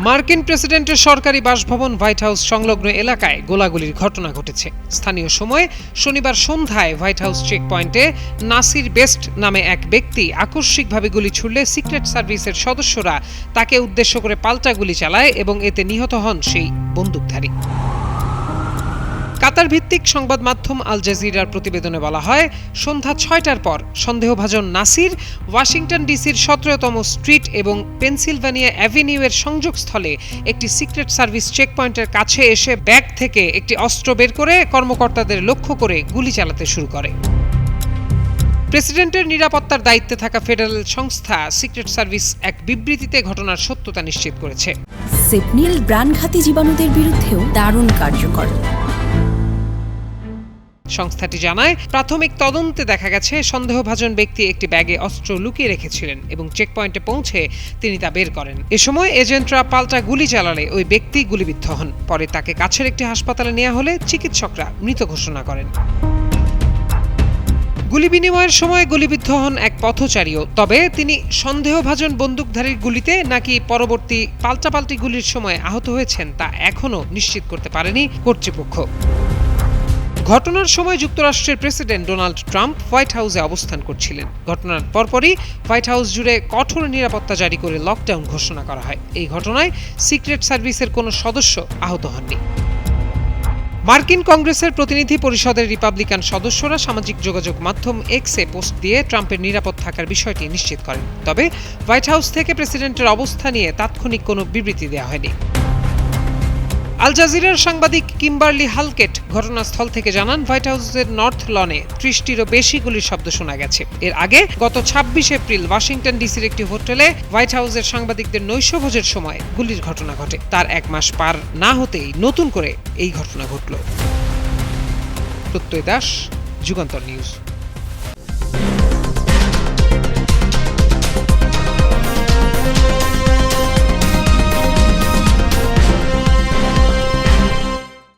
মার্কিন প্রেসিডেন্টের সরকারি বাসভবন হোয়াইট হাউস সংলগ্ন এলাকায় গোলাগুলির ঘটনা ঘটেছে। স্থানীয় সময় শনিবার সন্ধ্যায় হোয়াইট হাউস চেকপয়েন্টে নাসির বেস্ট নামে এক ব্যক্তি আকস্মিকভাবে গুলি ছুড়লে সিক্রেট সার্ভিসের সদস্যরা তাকে উদ্দেশ্য করে পাল্টা গুলি চালায় এবং এতে নিহত হন সেই বন্দুকধারী। কাতার ভিত্তিক সংবাদ মাধ্যম আল জাজিরার প্রতিবেদনে বলা হয়, সন্ধ্যা ৬টার পর সন্দেহভাজন নাসির ওয়াশিংটন ডিসির ১৭তম স্ট্রিট এবং পেনসিলভানিয়া অ্যাভিনিউয়ের সংযোগস্থলে একটি সিক্রেট সার্ভিস চেকপয়েন্টের কাছে এসে ব্যাগ থেকে একটি অস্ত্র বের করে কর্মকর্তাদের লক্ষ্য করে গুলি চালাতে শুরু করে। প্রেসিডেন্টের নিরাপত্তার দায়িত্বে থাকা ফেডারেল সংস্থা সিক্রেট সার্ভিস এক বিবৃতিতে ঘটনার সত্যতা নিশ্চিত করেছে। সেপনিল প্রাণঘাতী জীবাণুদের বিরুদ্ধেও দারুণ কার্যকর। সংস্থাটি জানায়, প্রাথমিক তদন্তে দেখা গেছে সন্দেহভাজন ব্যক্তি একটি ব্যাগে অস্ত্র লুকিয়ে রেখেছিলেন এবং চেকপয়েন্টে পৌঁছে তিনি তা বের করেন। এ সময় এজেন্টরা পাল্টা গুলি চালালে ওই ব্যক্তি গুলিবিদ্ধ হন। পরে তাকে কাছের একটি হাসপাতালে নেওয়া হলে চিকিৎসকরা মৃত ঘোষণা করেন। গুলি বিনিময়ের সময় গুলিবিদ্ধ হন এক পথচারীও। তবে তিনি সন্দেহভাজন বন্দুকধারীর গুলিতে নাকি পরবর্তী পাল্টাপাল্টি গুলির সময় আহত হয়েছেন তা এখনও নিশ্চিত করতে পারেনি কর্তৃপক্ষ। ঘটনার সময় যুক্তরাষ্ট্রের প্রেসিডেন্ট ডোনাল্ড ট্রাম্প হোয়াইট হাউসে অবস্থান করছিলেন। ঘটনার পরপরই হোয়াইট হাউস জুড়ে কঠোর নিরাপত্তা জারি করে লকডাউন ঘোষণা করা হয়। এই ঘটনায় সিক্রেট সার্ভিসের কোনো সদস্য আহত হননি। মার্কিন কংগ্রেসের প্রতিনিধি পরিষদের রিপাবলিকান সদস্যরা সামাজিক যোগাযোগ মাধ্যম এক্সে পোস্ট দিয়ে ট্রাম্পের নিরাপদ থাকার বিষয়টি নিশ্চিত করেন। তবে হোয়াইট হাউস থেকে প্রেসিডেন্টের অবস্থা নিয়ে তাৎক্ষণিক কোনো বিবৃতি দেওয়া হয়নি। আল জাজিরার সাংবাদিক কিম্বারলি হালকেট ঘটনাস্থল থেকে জানান, হোয়াইট হাউসের নর্থ লনে ৩০টিরও বেশি গুলির শব্দ শোনা গেছে। এর আগে গত ২৬ এপ্রিল ওয়াশিংটন ডিসির একটি হোটেলে হোয়াইট হাউসের সাংবাদিকদের নৈশভোজের সময় গুলির ঘটনা ঘটে। তার ১ মাস পার না হতেই নতুন করে এই ঘটনা ঘটল। প্রত্যয় দাস, যুগান্তর নিউজ।